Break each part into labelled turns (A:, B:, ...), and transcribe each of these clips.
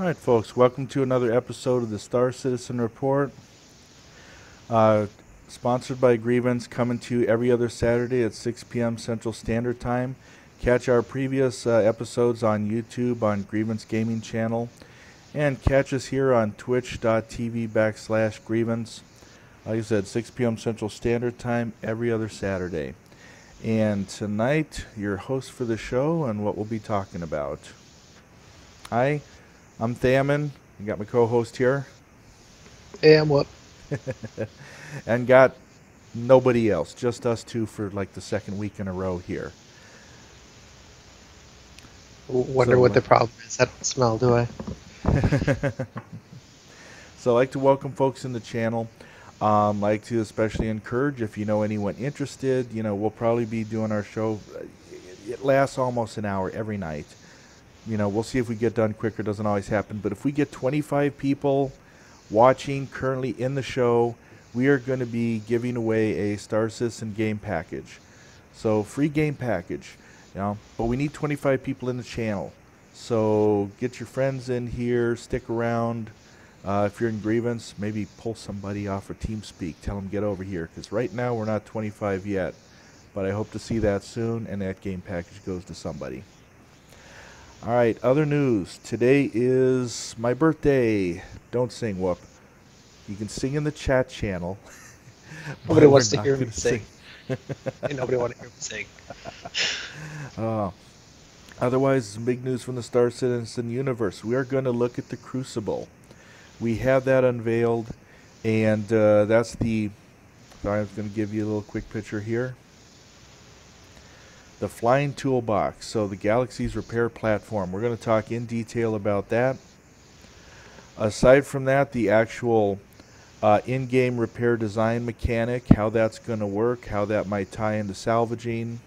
A: Alright folks, welcome to another episode of the Star Citizen Report. Sponsored by Grievance, coming to you every other Saturday at 6 p.m. Central Standard Time. Catch our previous episodes on YouTube on Grievance Gaming Channel. And catch us here on twitch.tv/Grievance. Like I said, 6 p.m. Central Standard Time every other Saturday. And tonight, your host for the show and what we'll be talking about. Hi, I'm Thamin. I got my co-host here.
B: Hey, I'm Whoop.
A: And got nobody else, just us two for like the second week in a row here.
B: Wonder what the problem is. I don't smell, do I?
A: So I'd like to welcome folks in the channel. Like to especially encourage, if you know anyone interested, we'll probably be doing our show. It lasts almost an hour every night. We'll see if we get done quicker. Doesn't always happen. But if we get 25 people watching currently in the show, we are going to be giving away a Star Citizen game package. So free game package. But we need 25 people in the channel. So get your friends in here. Stick around. If you're in Grievance, maybe pull somebody off for TeamSpeak. Tell them get over here. Because right now we're not 25 yet. But I hope to see that soon. And that game package goes to somebody. Alright, other news. Today is my birthday. Don't sing, Whoop. You can sing in the chat channel.
B: Nobody wants to hear me sing. Nobody wants to hear me sing.
A: Otherwise, some big news from the Star Citizen universe. We are going to look at the Crucible. We have that unveiled, and that's the... Sorry, I was going to give you a little quick picture here. The flying toolbox, so the Galaxy's repair platform. We're going to talk in detail about that. Aside from that, the actual in-game repair design mechanic, how that's going to work, how that might tie into salvaging,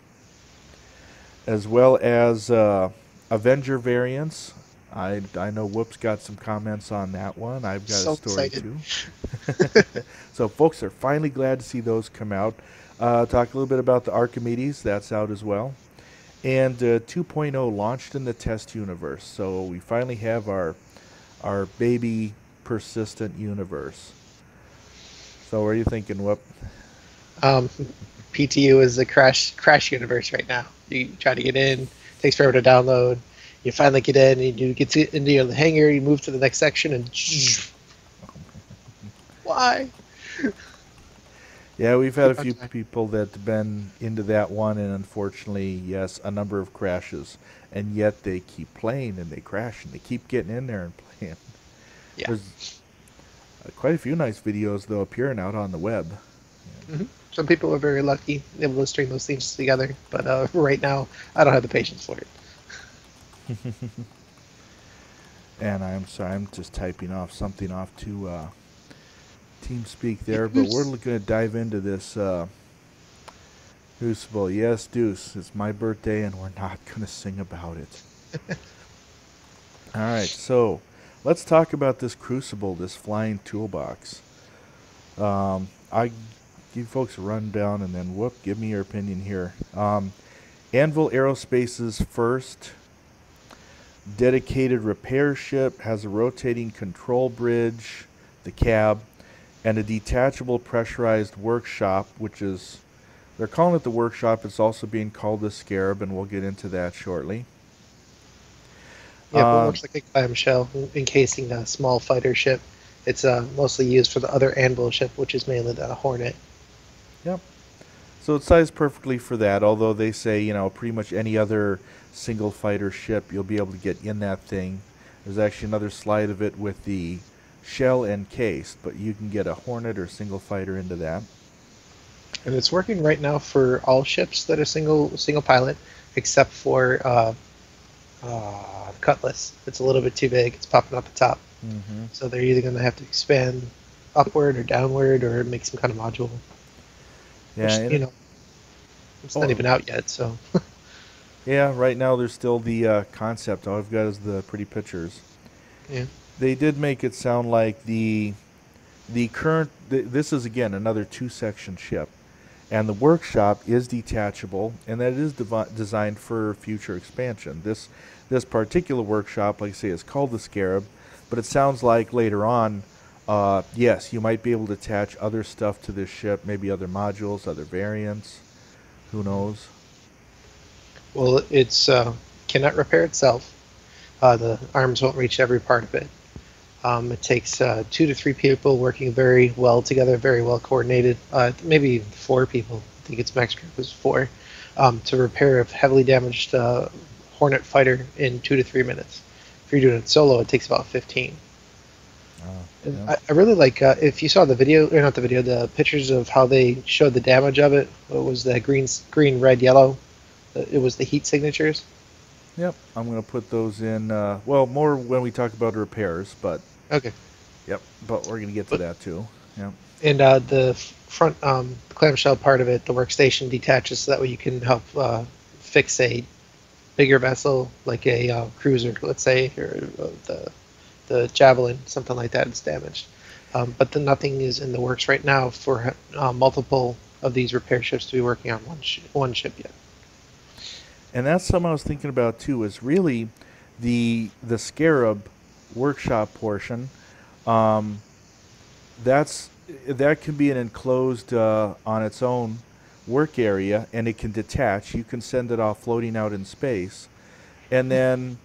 A: as well as Avenger variants. I know Whoop's got some comments on that one. I've got a story too. So folks are finally glad to see those come out. Talk a little bit about the Archimedes. That's out as well. And 2.0 launched in the test universe. So we finally have our baby persistent universe. So what are you thinking, Whoop?
B: PTU is the crash universe right now. You try to get in, takes forever to download. You finally get in, and you get into the hangar, you move to the next section, and why?
A: Yeah, we've had a few people that have been into that one, and unfortunately, yes, a number of crashes. And yet they keep playing, and they crash, and they keep getting in there and playing.
B: Yeah.
A: There's quite a few nice videos, though, appearing out on the web.
B: Mm-hmm. Some people are very lucky able to string those things together, but right now, I don't have the patience for it.
A: And I'm sorry, I'm just typing something off to TeamSpeak there, but we're going to dive into this Crucible. Yes, Deuce, it's my birthday, and we're not going to sing about it. All right, so let's talk about this Crucible, this flying toolbox. I give folks a rundown, and then Whoop, give me your opinion here. Anvil Aerospace's first dedicated repair ship has a rotating control bridge, the cab, and a detachable pressurized workshop, which is, they're calling it the workshop. It's also being called the Scarab, and we'll get into that shortly.
B: Yeah, it looks like a clamshell encasing a small fighter ship. It's mostly used for the other Anvil ship, which is mainly the Hornet.
A: Yep. So it's sized perfectly for that, although they say, pretty much any other single fighter ship, you'll be able to get in that thing. There's actually another slide of it with the shell encased, but you can get a Hornet or single fighter into that.
B: And it's working right now for all ships that are single pilot, except for Cutlass. It's a little bit too big. It's popping up the top.
A: Mm-hmm.
B: So they're either going to have to expand upward or downward, or make some kind of module.
A: Yeah,
B: which, it's not even out yet. So.
A: Yeah, right now there's still the concept. All I've got is the pretty pictures.
B: Yeah.
A: They did make it sound like the current... this is, again, another two-section ship. And the workshop is detachable, and that is designed for future expansion. This particular workshop, like I say, is called the Scarab. But it sounds like later on, yes, you might be able to attach other stuff to this ship, maybe other modules, other variants. Who knows?
B: Well, it's cannot repair itself. The arms won't reach every part of it. It takes 2 to 3 people working very well together, very well coordinated. Maybe 4 people. I think its max group was 4 to repair a heavily damaged Hornet fighter in 2 to 3 minutes. If you're doing it solo, it takes about 15. And
A: Yeah.
B: I really like if you saw the video, or not the video, the pictures of how they showed the damage of it. What was the green, red, yellow? It was the heat signatures.
A: Yep, I'm going to put those in, well, more when we talk about repairs, but,
B: Okay.
A: yep, but we're going to get to
B: But
A: that too. Yep.
B: and the front clamshell part of it, the workstation detaches so that way you can help fix a bigger vessel like a cruiser, let's say, or the Javelin, something like that is damaged. But then nothing is in the works right now for multiple of these repair ships to be working on one ship yet.
A: And that's something I was thinking about too, is really the Scarab workshop portion. Um, that can be an enclosed on its own work area, and it can detach. You can send it off floating out in space, and then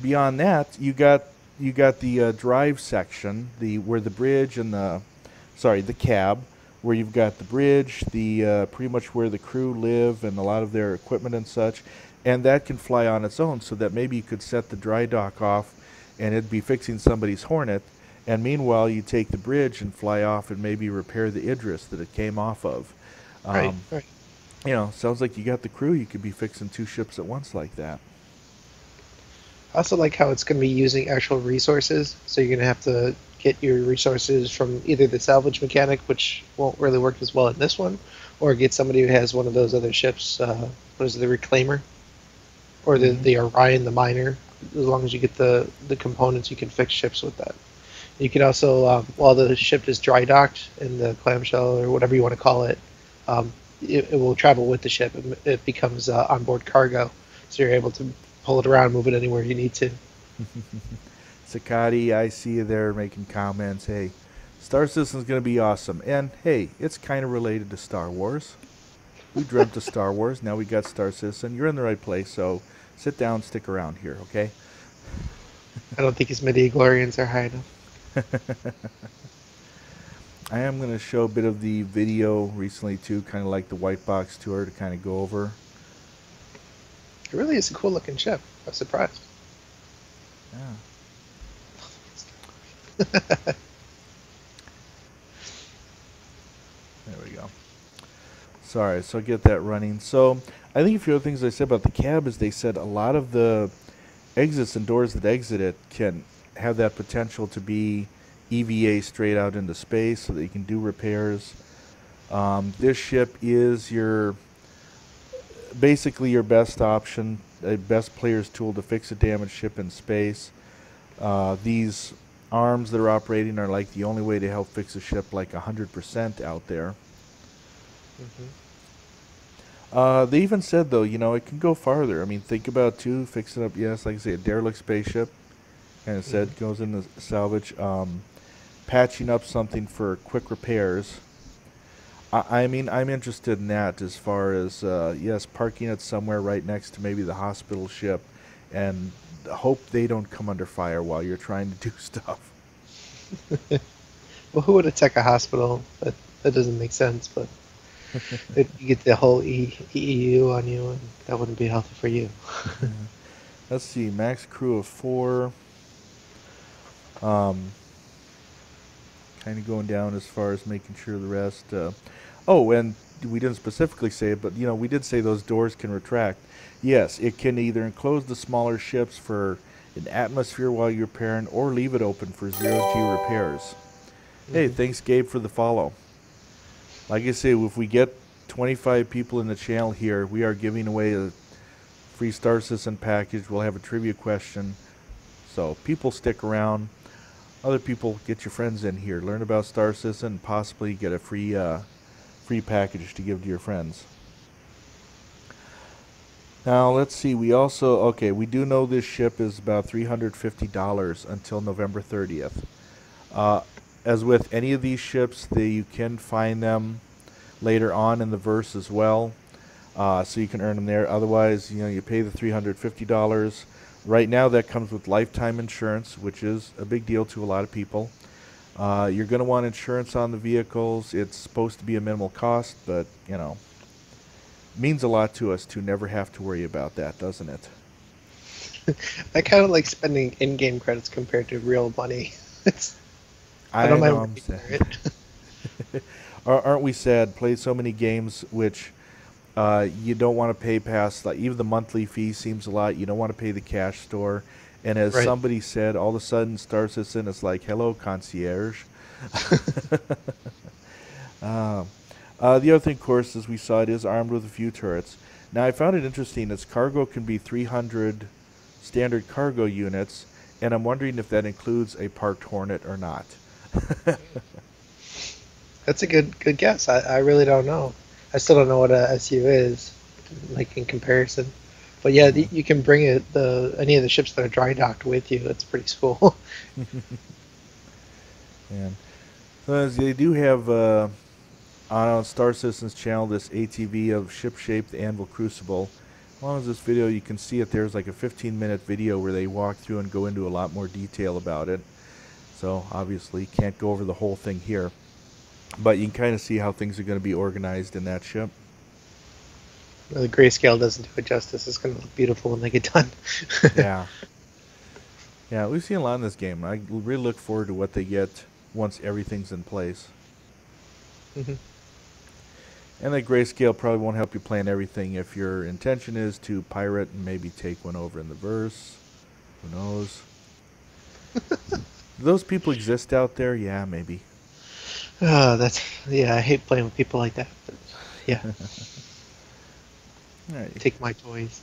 A: beyond that, you got the drive section, the where the bridge and the cab, where you've got the bridge, the pretty much where the crew live and a lot of their equipment and such, and that can fly on its own. So that maybe you could set the dry dock off, and it'd be fixing somebody's Hornet, and meanwhile you take the bridge and fly off and maybe repair the Idris that it came off of.
B: Right,
A: Um,
B: right.
A: sounds like you got the crew. You could be fixing 2 ships at once like that.
B: I also like how it's going to be using actual resources. So you're going to have to get your resources from either the salvage mechanic, which won't really work as well in this one, or get somebody who has one of those other ships. What is it, the Reclaimer? Or
A: Hmm.
B: the Orion, the Miner. As long as you get the components, you can fix ships with that. You can also, while the ship is dry docked in the clamshell or whatever you want to call it, it will travel with the ship. It becomes onboard cargo, so you're able to pull it around, move it anywhere you need to.
A: Sakati, I see you there making comments. Hey, Star Citizen's going to be awesome. And hey, it's kind of related to Star Wars. We dreamt of Star Wars. Now we got Star Citizen. You're in the right place, so sit down, stick around here, okay?
B: I don't think his midi-glorians are high enough.
A: I am going to show a bit of the video recently, too, kind of like the white box tour to kind of go over.
B: It really is a cool looking ship. I was surprised.
A: Yeah. There we go. Sorry, so get that running. So I think a few other things I said about the cab is they said a lot of the exits and doors that exit it can have that potential to be EVA straight out into space so that you can do repairs. This ship is basically your best option, a best player's tool to fix a damaged ship in space. These arms that are operating are like the only way to help fix a ship like 100% out there. They even said, though, it can go farther. I mean, think about, too, fixing up, yes, like I say, a derelict spaceship, and it said goes into salvage. Patching up something for quick repairs. I mean, I'm interested in that as far as, yes, parking it somewhere right next to maybe the hospital ship and hope they don't come under fire while you're trying to do stuff.
B: Well, who would attack a hospital? That doesn't make sense, but you get the whole EEU on you, and that wouldn't be healthy for you.
A: Let's see, max crew of 4. Kind of going down as far as making sure the rest. Oh, and we didn't specifically say it, but we did say those doors can retract. Yes, it can either enclose the smaller ships for an atmosphere while you're repairing, or leave it open for 0G repairs. Hey, thanks, Gabe, for the follow. Like I say, if we get 25 people in the channel here, we are giving away a free Star Citizen package. We'll have a trivia question. So people stick around. Other people, get your friends in here. Learn about Star Citizen and possibly get a free package to give to your friends. Now let's see. We also we do know this ship is about $350 until November 30th. Uh, as with any of these ships, you can find them later on in the verse as well, so you can earn them there. Otherwise, you pay the $350. Right now, that comes with lifetime insurance, which is a big deal to a lot of people. You're going to want insurance on the vehicles. It's supposed to be a minimal cost, but means a lot to us to never have to worry about that, doesn't it?
B: I kind of like spending in-game credits compared to real money. It's, I don't
A: I know
B: mind
A: I'm
B: working
A: sad.
B: for it.
A: Aren't we sad? Played so many games which you don't want to pay past, like even the monthly fee seems a lot. You don't want to pay the cash store. And as
B: Right.
A: somebody said, all of a sudden Star Citizen is like, hello, concierge. Um, the other thing, of course, as we saw, it is armed with a few turrets. Now, I found it interesting. Its cargo can be 300 standard cargo units, and I'm wondering if that includes a parked Hornet or not.
B: That's a good guess. I really don't know. I still don't know what a SU is, like in comparison. But yeah,
A: Uh,
B: you can bring it any of the ships that are dry docked with you. That's pretty cool.
A: and they do have on Star Citizen's channel this ATV of ship-shaped Anvil Crucible. As long as this video, you can see it. There's like a 15-minute video where they walk through and go into a lot more detail about it. So obviously can't go over the whole thing here. But you can kind of see how things are going to be organized in that ship.
B: The grayscale doesn't do it justice. It's going to look beautiful when they get done.
A: Yeah. Yeah, we've seen a lot in this game. I really look forward to what they get once everything's in place.
B: Hmm.
A: And that grayscale probably won't help you plan everything if your intention is to pirate and maybe take one over in the verse. Who knows? Do those people exist out there? Yeah, maybe.
B: Yeah. I hate playing with people like that. But yeah,
A: All right.
B: take my toys.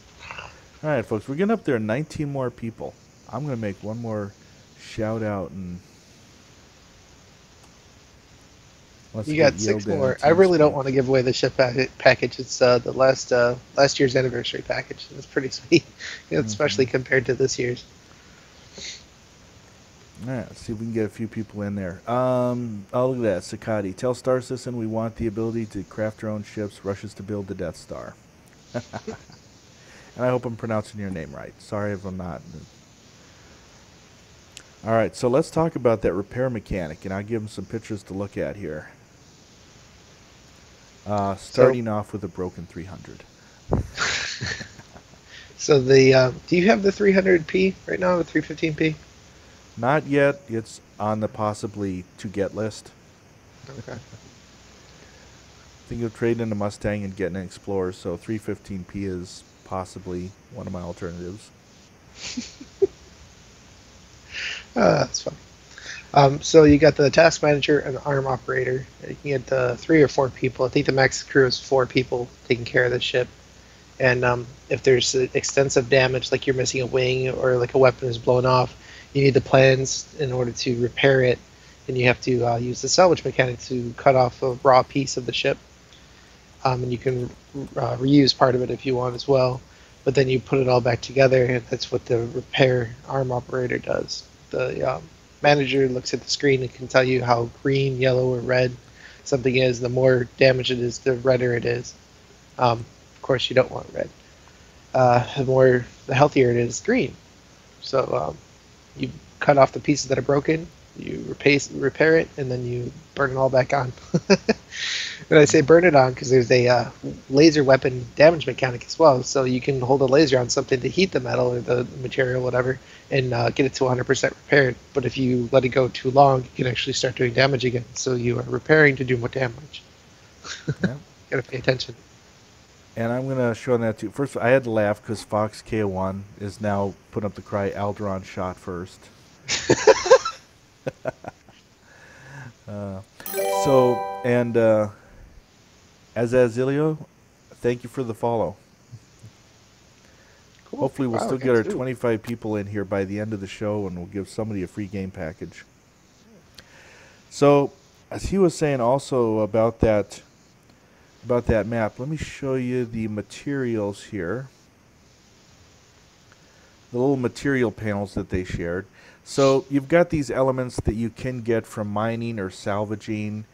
A: All right, folks. We're getting up there 19 more people. I'm going to make one more shout out and let's
B: You
A: get
B: got six
A: Yilda
B: more.
A: and
B: I really don't
A: TeamSpeak.
B: want to give away the ship package. It's the last year's anniversary package. It's pretty sweet,
A: Mm-hmm.
B: especially compared to this year's.
A: All right, let's see if we can get a few people in there. Oh, look at that. Sakati. Tell Star Citizen we want the ability to craft our own ships, rushes to build the Death Star. And I hope I'm pronouncing your name right. Sorry if I'm not. All right, so let's talk about that repair mechanic, and I'll give him some pictures to look at here.
B: So,
A: Starting off with a broken 300.
B: so the do you have the 300p right now? The 315p?
A: Not yet. It's on the possibly to get list.
B: Okay.
A: Think of trading in a Mustang and getting an Explorer, so 315p is possibly one of my alternatives.
B: That's fun. So you got the task manager and the arm operator. You can get 3 or 4 people. I think the max crew is 4 people taking care of the ship. And if there's extensive damage, like you're missing a wing or like a weapon is blown off, you need the plans in order to repair it. And you have to use the salvage mechanic to cut off a raw piece of the ship. And you can reuse part of it if you want as well. But then you put it all back together, and that's what the repair arm operator does. The manager looks at the screen and can tell you how green, yellow, or red something is. The more damage it is, the redder it is. Of course, you don't want red. The healthier it is, green. So you cut off the pieces that are broken, you repair it, and then you burn it all back on. And I say burn it on because there's a laser weapon damage mechanic as well. So you can hold a laser on something to heat the metal or the material, whatever, and get it to 100% repaired. But if you let it go too long, you can actually start doing damage again. So you are repairing to do more damage.
A: Yeah.
B: Gotta pay attention.
A: And I'm going to show that too. First, I had to laugh because Fox K1 is now putting up the cry, Alderon shot first. uh, and Azazilio, thank you for the follow.
B: Cool.
A: Hopefully, we'll
B: Wow,
A: still
B: got
A: get our
B: 2.
A: 25 people in here by the end of the show, and we'll give somebody a free game package. So, as he was saying also about that map, let me show you the materials here. the little material panels that they shared. So you've got these elements that you can get from mining or salvaging,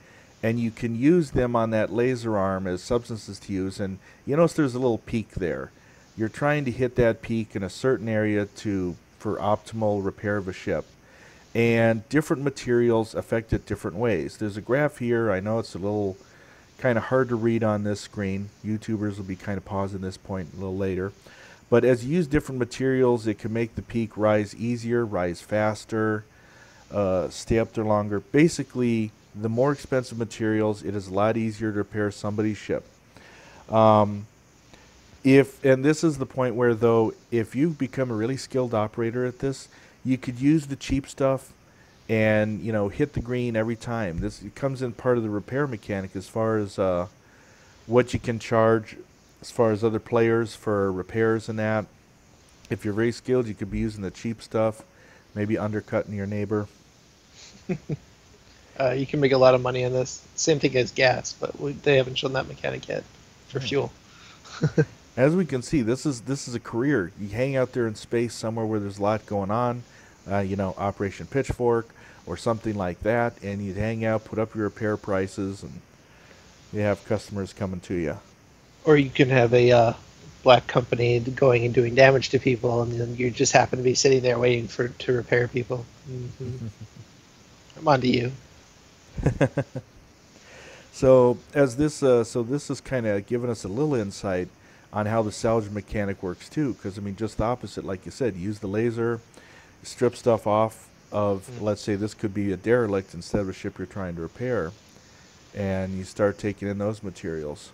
A: and you can use them on that laser arm as substances to use. And you notice there's a little peak there. You're trying to hit that peak in a certain area for optimal repair of a ship. And different materials affect it different ways. There's a graph here. I know it's a little kind of hard to read on this screen. YouTubers will be kind of pausing this point a little later. But as you use different materials, it can make the peak rise easier, rise faster, stay up there longer. Basically, the more expensive materials, it is a lot easier to repair somebody's ship. And this is the point where, though, if you become a really skilled operator at this, you could use the cheap stuff and, hit the green every time. It comes in part of the repair mechanic as far as what you can charge as far as other players for repairs and that. If you're very skilled, you could be using the cheap stuff, maybe undercutting your neighbor.
B: You can make a lot of money on this. Same thing as gas, but they haven't shown that mechanic yet for fuel.
A: As we can see, this is a career. You hang out there in space somewhere where there's a lot going on, Operation Pitchfork or something like that, and you'd hang out, put up your repair prices, and you have customers coming to you.
B: Or you can have a black company going and doing damage to people, and then you just happen to be sitting there waiting to repair people. Mm-hmm. I'm on to you.
A: So this is kind of giving us a little insight on how the salvage mechanic works too, because just the opposite, like you said, use the laser, strip stuff off of, let's say this could be a derelict instead of a ship you're trying to repair, and you start taking in those materials.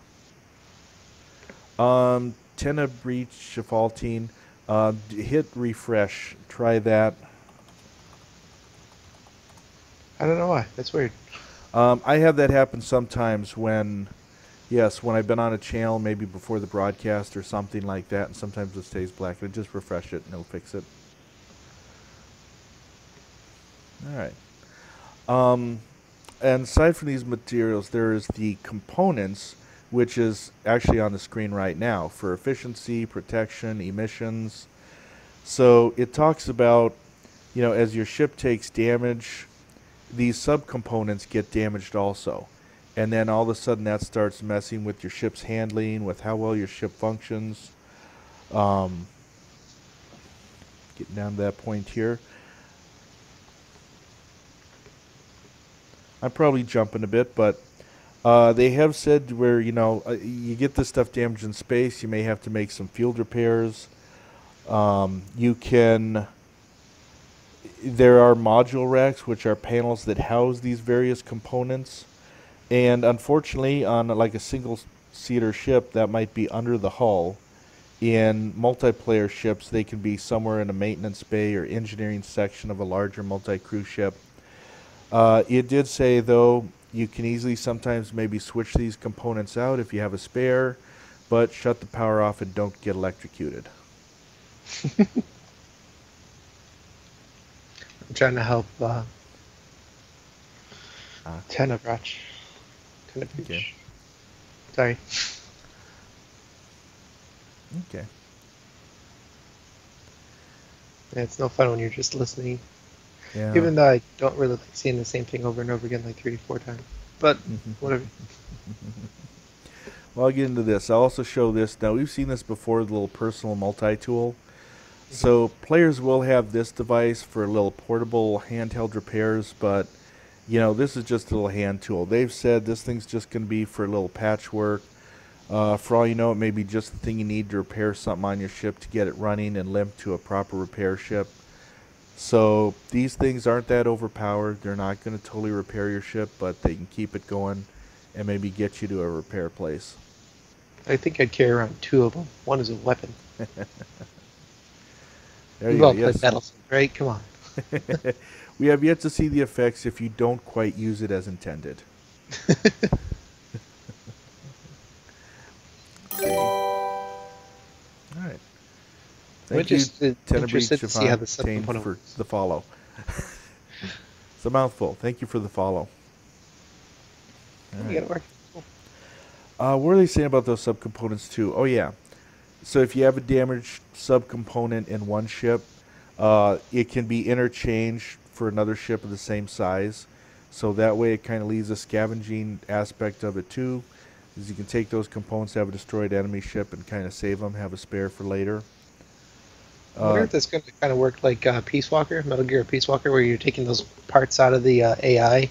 A: Antenna breach faulting, hit refresh, try that.
B: I don't know why, that's weird.
A: I have that happen sometimes when I've been on a channel, maybe before the broadcast or something like that, and sometimes it stays black. I just refresh it and it'll fix it. All right. And aside from these materials, there is the components, which is actually on the screen right now, for efficiency, protection, emissions. So it talks about, as your ship takes damage, these subcomponents get damaged also. And then all of a sudden that starts messing with your ship's handling, with how well your ship functions. Getting down to that point here. I'm probably jumping a bit, but they have said where, you get this stuff damaged in space, you may have to make some field repairs. There are module racks, which are panels that house these various components. And unfortunately, on like a single-seater ship, that might be under the hull. In multiplayer ships, they can be somewhere in a maintenance bay or engineering section of a larger multi-crew ship. It did say, though, you can easily sometimes maybe switch these components out if you have a spare, but shut the power off and don't get electrocuted.
B: I'm trying to help Tenebreach.
A: Okay.
B: Sorry.
A: Okay.
B: Yeah, it's no fun when you're just listening.
A: Yeah.
B: Even though I don't really like seeing the same thing over and over again like 3 or 4 times. But whatever.
A: Well, I'll get into this. I'll also show this. Now, we've seen this before, the little personal multi-tool. So players will have this device for little portable handheld repairs, but this is just a little hand tool. They've said this thing's just going to be for a little patchwork. For all you know, it may be just the thing you need to repair something on your ship to get it running and limp to a proper repair ship. So these things aren't that overpowered. They're not going to totally repair your ship, but they can keep it going and maybe get you to a repair place.
B: I think I'd carry around 2 of them. One is a weapon.
A: There
B: We've
A: you
B: all
A: go.
B: played
A: Yes.
B: Battlefield, right? Come on.
A: We have yet to see the effects if you don't quite use it as intended. Okay. All right. Thank you,
B: interested to see how the
A: Tane,
B: subcomponent
A: for
B: works.
A: the follow. It's a mouthful. Thank you for the follow. All
B: You
A: right.
B: got it working. Cool.
A: What are they saying about those subcomponents too? Oh yeah, So if you have a damaged subcomponent in one ship, it can be interchanged for another ship of the same size. So that way it kind of leaves a scavenging aspect of it too. Is you can take those components, have a destroyed enemy ship, and kind of save them, have a spare for later.
B: I wonder
A: Uh,
B: if that's going to kind of work like Peace Walker, Metal Gear Peace Walker, where you're taking those parts out of the AI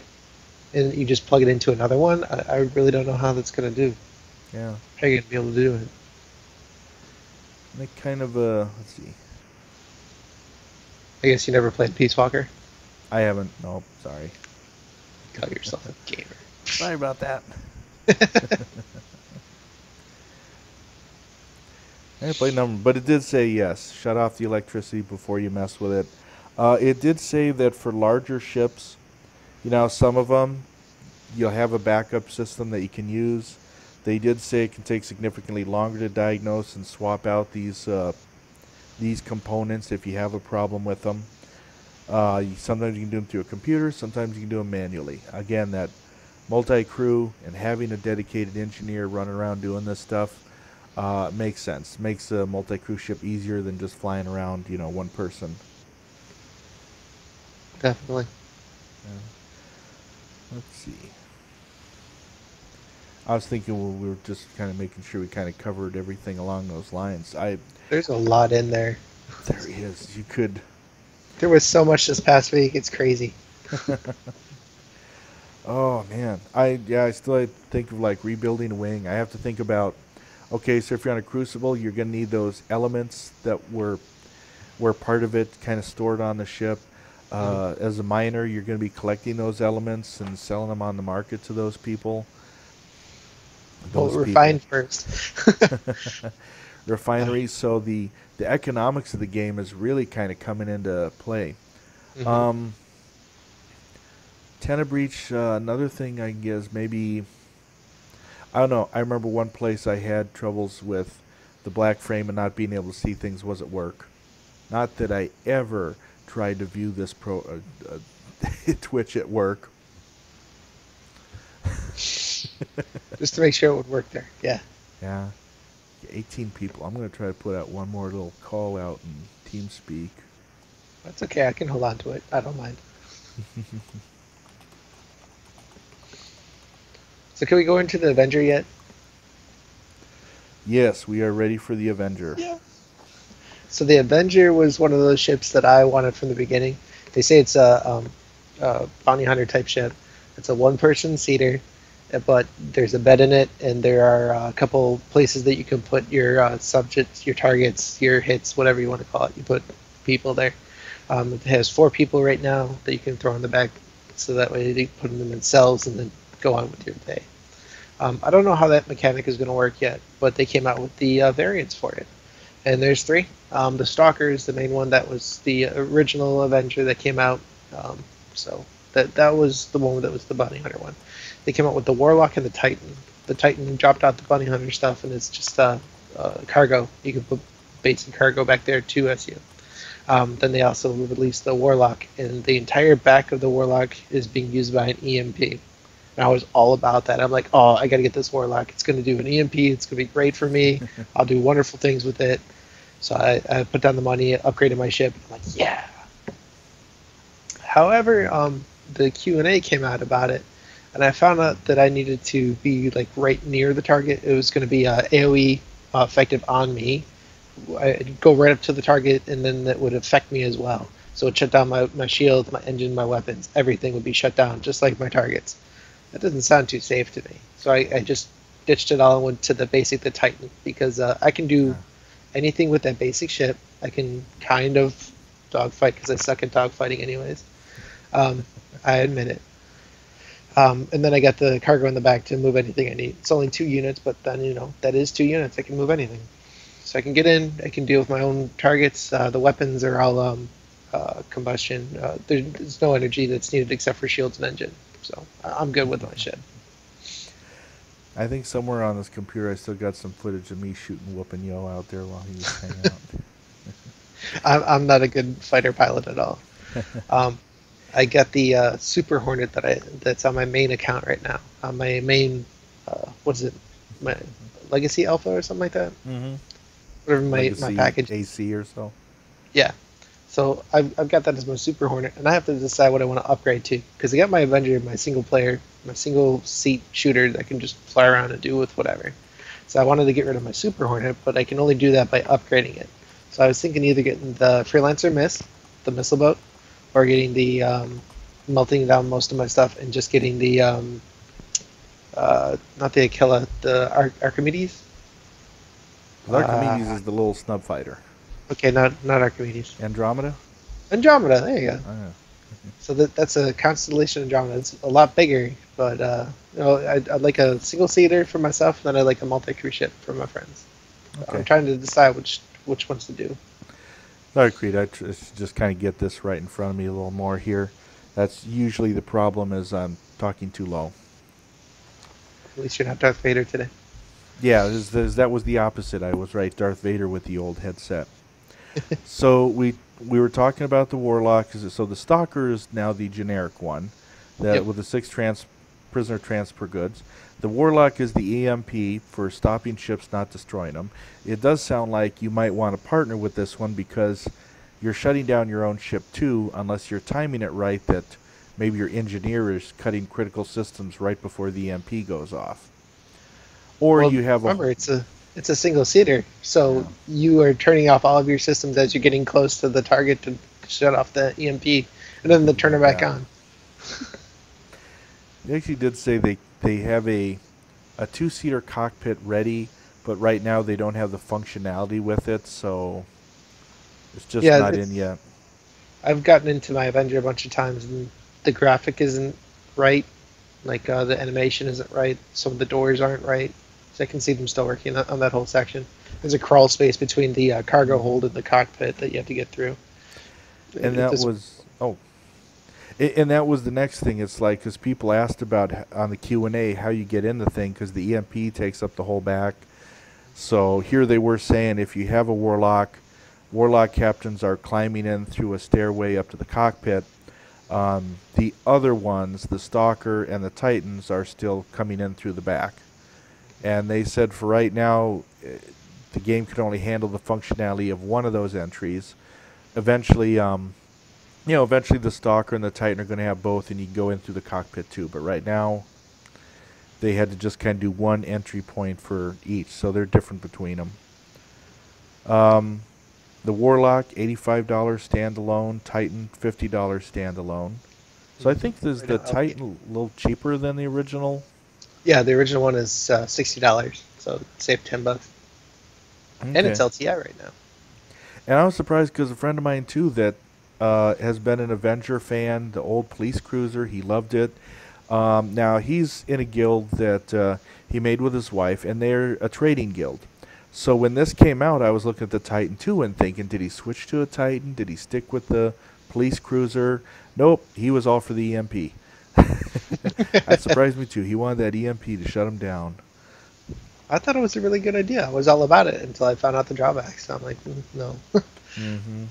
B: and you just plug it into another one. I really don't know how that's going to do.
A: yeah,
B: How are you going to be able to do it?
A: make kind of let's see.
B: I guess you never played Peace Walker.
A: I haven't. Nope. Sorry.
B: Call yourself a gamer.
A: Sorry about that. I didn't play number, but it did say yes. Shut off the electricity before you mess with it. It did say that for larger ships, some of them you'll have a backup system that you can use. They did say it can take significantly longer to diagnose and swap out these components if you have a problem with them. Sometimes you can do them through a computer. Sometimes you can do them manually. Again, that multi-crew and having a dedicated engineer running around doing this stuff makes sense. Makes a multi-crew ship easier than just flying around, one person.
B: Definitely.
A: Let's see. I was thinking we were just kind of making sure we kind of covered everything along those lines.
B: There's a lot in there.
A: There he is. You could.
B: There was so much this past week. It's crazy.
A: Oh man, I still think of like rebuilding a wing. I have to think about. Okay, so if you're on a Crucible, you're gonna need those elements that were part of it, kind of stored on the ship. As a miner, you're going to be collecting those elements and selling them on the market to those people.
B: Well, refined first.
A: Refineries. So the economics of the game is really kind of coming into play.
B: Mm-hmm.
A: Breach. Another thing I guess maybe. I don't know. I remember one place I had troubles with the black frame and not being able to see things was at work. Not that I ever tried to view this Twitch at work.
B: Just to make sure it would work there. Yeah.
A: Yeah. 18 people. I'm going to try to put out one more little call out in TeamSpeak.
B: That's okay. I can hold on to it. I don't mind. So can we go into the Avenger yet?
A: Yes, we are ready for the Avenger.
B: Yeah. So the Avenger was one of those ships that I wanted from the beginning. They say it's a bounty hunter type ship. It's a one-person seater, but there's a bed in it, and there are a couple places that you can put your subjects, your targets, your hits, whatever you want to call it. You put people there. It has 4 people right now that you can throw in the back, so that way you put them in cells and then go on with your day. I don't know how that mechanic is going to work yet, but they came out with the variants for it. And there's 3. The Stalker is the main one. That was the original Avenger that came out. So that was the one that was the Bounty Hunter one. They came out with the Warlock and the Titan. The Titan dropped out the Bounty Hunter stuff, and it's just cargo. You can put basic cargo back there to SU. Then they also released the Warlock, and the entire back of the Warlock is being used by an EMP. And I was all about that. I'm like, oh, I got to get this Warlock. It's going to do an EMP. It's going to be great for me. I'll do wonderful things with it. So I put down the money, upgraded my ship. I'm like, yeah. However, the Q&A came out about it, and I found out that I needed to be like right near the target. It was going to be AoE effective on me. I'd go right up to the target, and then that would affect me as well. So it shut down my shield, my engine, my weapons. Everything would be shut down, just like my targets. That doesn't sound too safe to me. So I just ditched it all and went to the Titan, because I can do anything with that basic ship. I can kind of dogfight, because I suck at dogfighting anyways. I admit it. And then I got the cargo in the back to move anything I need. It's only 2 units, but then, that is 2 units. I can move anything. So I can get in, I can deal with my own targets. The weapons are all combustion. There's no energy that's needed except for shields and engine. So I'm good with my ship.
A: I think somewhere on this computer I still got some footage of me shooting Woopnyo out there while he was hanging out.
B: I'm not a good fighter pilot at all. I got the Super Hornet that's on my main account right now. On my main, what is it? My Legacy Alpha or something like that.
A: Mm-hmm.
B: whatever my
A: Legacy
B: package is.
A: AC or so.
B: Yeah. So I've got that as my Super Hornet, and I have to decide what I want to upgrade to because I got my Avenger, my single player, my single seat shooter that can just fly around and do with whatever. So I wanted to get rid of my Super Hornet, but I can only do that by upgrading it. So I was thinking either getting the Freelancer Mist, the missile boat, or getting the melting down most of my stuff and just getting the not the a.k.a, the Archimedes.
A: 'Cause Archimedes
B: Uh,
A: is the little snub fighter.
B: okay, not Archimedes.
A: Andromeda?
B: Andromeda. There you go.
A: Oh, yeah.
B: So that's a constellation Andromeda. It's a lot bigger, but I'd like a single seater for myself, and then I'd like a multi-crew ship for my friends. So
A: Okay.
B: I'm trying to decide which ones to do.
A: Sorry, Creed. I just kind of get this right in front of me a little more here. That's usually the problem is I'm talking too low.
B: At least you're not Darth Vader today.
A: Yeah, that was the opposite. I was right, Darth Vader with the old headset. So we were talking about the Warlock. So the Stalker is now the generic one,
B: Yep.
A: with the 6 prisoner transfer goods. The Warlock is the EMP for stopping ships, not destroying them. It does sound like you might want to partner with this one because you're shutting down your own ship too, unless you're timing it right that maybe your engineer is cutting critical systems right before the EMP goes off. Or
B: Well,
A: you have
B: remember it's a single seater, so
A: Yeah.
B: you are turning off all of your systems as you're getting close to the target to shut off the EMP, and then to turn it back on.
A: They actually did say they have a 2-seater cockpit ready, but right now they don't have the functionality with it, so it's just
B: Yeah,
A: not in yet.
B: I've gotten into my Avenger a bunch of times, and the graphic isn't right. Like the animation isn't right. Some of the doors aren't right. So I can see them still working on that whole section. There's a crawl space between the cargo hold and the cockpit that you have to get through.
A: And
B: It
A: that
B: doesn't.
A: was and that was the next thing. It's like because people asked about on the Q&A how you get in the thing because the EMP takes up the whole back. So here they were saying if you have a Warlock, Warlock captains are climbing in through a stairway up to the cockpit. The other ones, the Stalker and the Titans, are still coming in through the back. And they said for right now, the game can only handle the functionality of one of those entries. Eventually, eventually the Stalker and the Titan are going to have both, and you can go in through the cockpit too. But right now, they had to just kind of do one entry point for each, so they're different between them. The Warlock, $85 standalone. Titan, $50 standalone. So I think there's
B: Right
A: the
B: now,
A: Titan a little cheaper than the original.
B: yeah, the original one is $60, so save $10, and
A: Okay.
B: it's LTI right now.
A: And I was surprised because a friend of mine too that has been an Avenger fan, the old police cruiser, he loved it. Now he's in a guild that he made with his wife, and they're a trading guild. So when this came out, I was looking at the Titan 2 and thinking, did he switch to a Titan? Did he stick with the police cruiser? Nope, he was all for the EMP. That surprised me too. He wanted that EMP to shut him down.
B: I thought it was a really good idea. I was all about it until I found out the drawbacks. So I'm like, no.
A: Mm-hmm.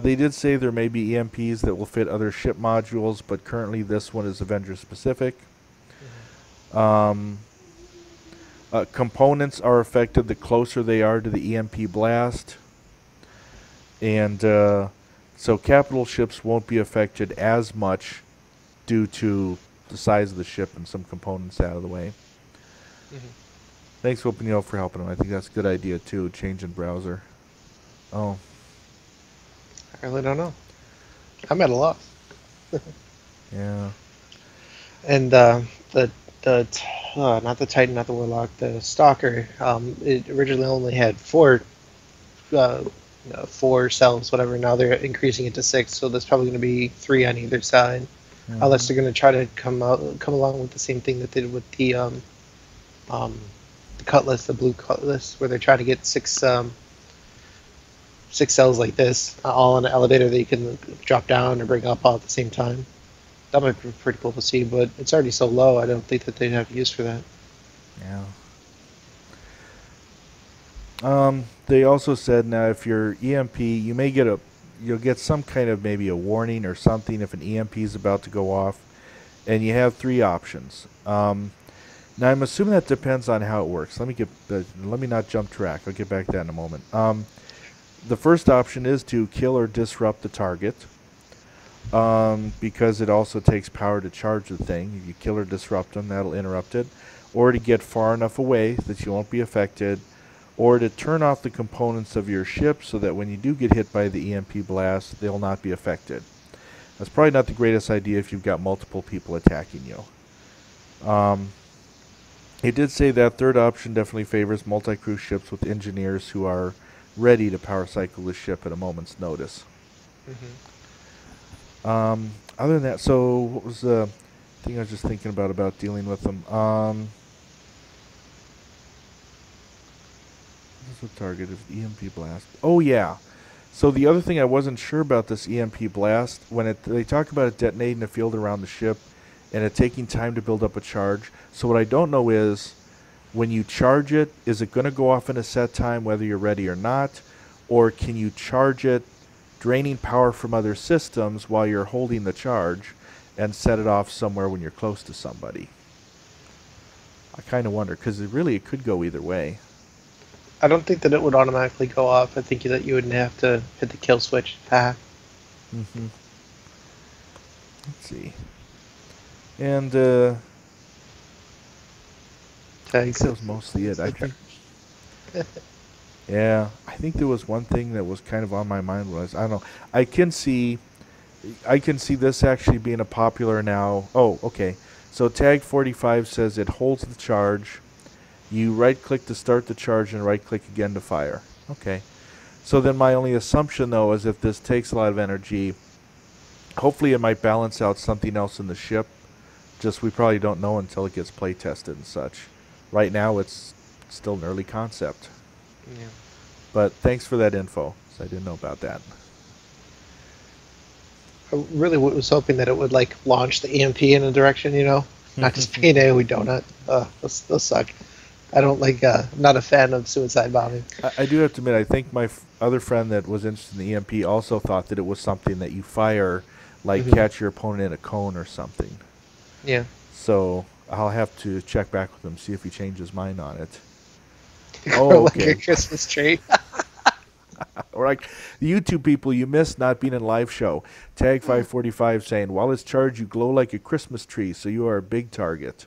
A: They did say there may be EMPs that will fit other ship modules, but currently this one is Avenger specific. Components are affected the closer they are to the EMP blast. And so capital ships won't be affected as much due to the size of the ship and some components out of the way.
B: Mhm.
A: Thanks, Woopnyo, for helping him. I think that's a good idea, too, changing browser. Oh,
B: I really don't know. I'm at a loss.
A: yeah.
B: And not the Titan, not the Warlock, the Stalker. It originally only had uh, 4 cells, whatever. Now they're increasing it to 6, so there's probably going to be 3 on either side, unless they're going to try to come along with the same thing that they did with the Cutlass, the blue Cutlass, where they're trying to get 6 cells like this, all on an elevator that you can drop down or bring up all at the same time. That might be pretty cool to see, but it's already so low. I don't think that they'd have use for that.
A: Yeah. They also said now if you're EMP, you'll get some kind of maybe a warning or something if an EMP is about to go off, and you have 3 options. Now I'm assuming that depends on how it works. Let me not jump track. I'll get back to that in a moment. The first option is to kill or disrupt the target, because it also takes power to charge the thing. If you kill or disrupt them, that'll interrupt it, or to get far enough away that you won't be affected, or to turn off the components of your ship so that when you do get hit by the EMP blast, they'll not be affected. That's probably not the greatest idea if you've got multiple people attacking you. It did say that third option definitely favors multi-crew ships with engineers who are ready to power cycle the ship at a moment's notice. Other than that, so what was the thing I was just thinking about dealing with them? What's the target of EMP blast? Oh yeah. So the other thing I wasn't sure about this EMP blast, when they talk about it detonating a field around the ship and it taking time to build up a charge. So what I don't know is, when you charge it, is it going to go off in a set time whether you're ready or not? Or can you charge it, draining power from other systems while you're holding the charge, and set it off somewhere when you're close to somebody? I kind of wonder, because it could go either way.
B: I don't think that it would automatically go off. I think that you would have to hit the kill switch.
A: Let's see. And I think that was mostly it. I think. Yeah, I think there was one thing that was kind of on my mind was, I don't know. I can see this actually being a popular now. Oh, okay. So tag 45 says it holds the charge. You right-click to start the charge and right-click again to fire. Okay. So then my only assumption, though, is if this takes a lot of energy, hopefully it might balance out something else in the ship. Just we probably don't know until it gets play tested and such. Right now it's still an early concept.
B: Yeah.
A: But thanks for that info. So I didn't know about that.
B: I really was hoping that it would like launch the EMP in a direction, not just being a AoE donut. Those suck. I don't like. Not a fan of suicide bombing.
A: I do have to admit, I think my other friend that was interested in the EMP also thought that it was something that you fire, like catch your opponent in a cone or something.
B: Yeah.
A: So I'll have to check back with him, see if he changed his mind on it. Oh, okay.
B: Like a Christmas tree.
A: Or like the YouTube people, you missed not being in live show. Tag 545 saying, while it's charged, you glow like a Christmas tree, so you are a big target.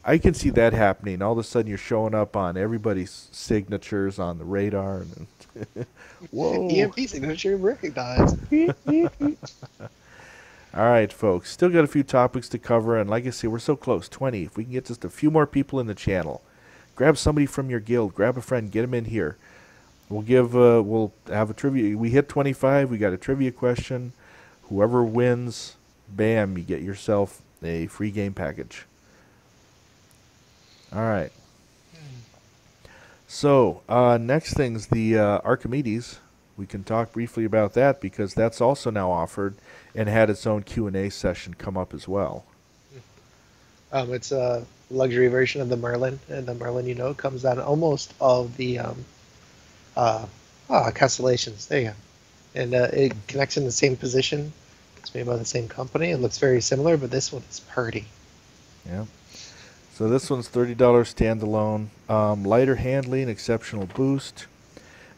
A: I can see that happening. All of a sudden, you're showing up on everybody's signatures on the radar. And whoa.
B: EMP signature recognized.
A: All right, folks. Still got a few topics to cover. And like I say, we're so close. 20. If we can get just a few more people in the channel, grab somebody from your guild. Grab a friend. Get them in here. We'll have a trivia. We hit 25. We got a trivia question. Whoever wins, bam, you get yourself a free game package. All right. So next thing's the Archimedes. We can talk briefly about that because that's also now offered and had its own Q&A session come up as well.
B: It's a luxury version of the Merlin, and the Merlin, comes on almost all of the constellations. There you go. And it connects in the same position. It's made by the same company. It looks very similar, but this one is pretty.
A: Yeah. So this one's $30 standalone. Lighter handling, exceptional boost.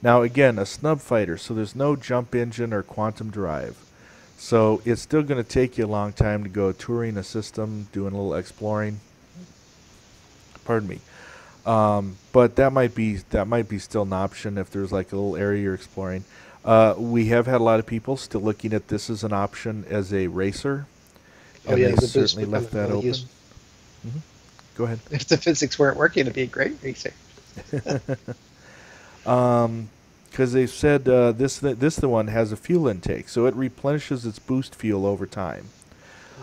A: Now again, a snub fighter, so there's no jump engine or quantum drive. So it's still going to take you a long time to go touring a system, doing a little exploring. Pardon me. But that might be still an option if there's like a little area you're exploring. We have had a lot of people still looking at this as an option as a racer. And they certainly left that open. Go ahead.
B: If the physics weren't working, it'd be a great racer.
A: Because they've said this the one has a fuel intake, so it replenishes its boost fuel over time.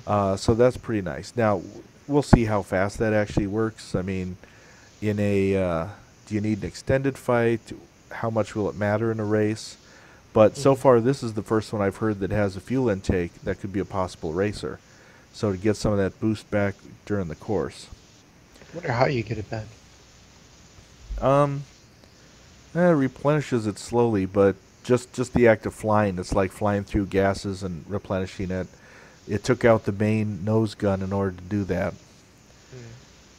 A: So that's pretty nice. Now we'll see how fast that actually works. I mean, in a do you need an extended fight? How much will it matter in a race? But so far, this is the first one I've heard that has a fuel intake that could be a possible racer. So to get some of that boost back during the course.
B: I wonder how you get it back.
A: It replenishes it slowly, but just the act of flying, it's like flying through gases and replenishing it. It took out the main nose gun in order to do that.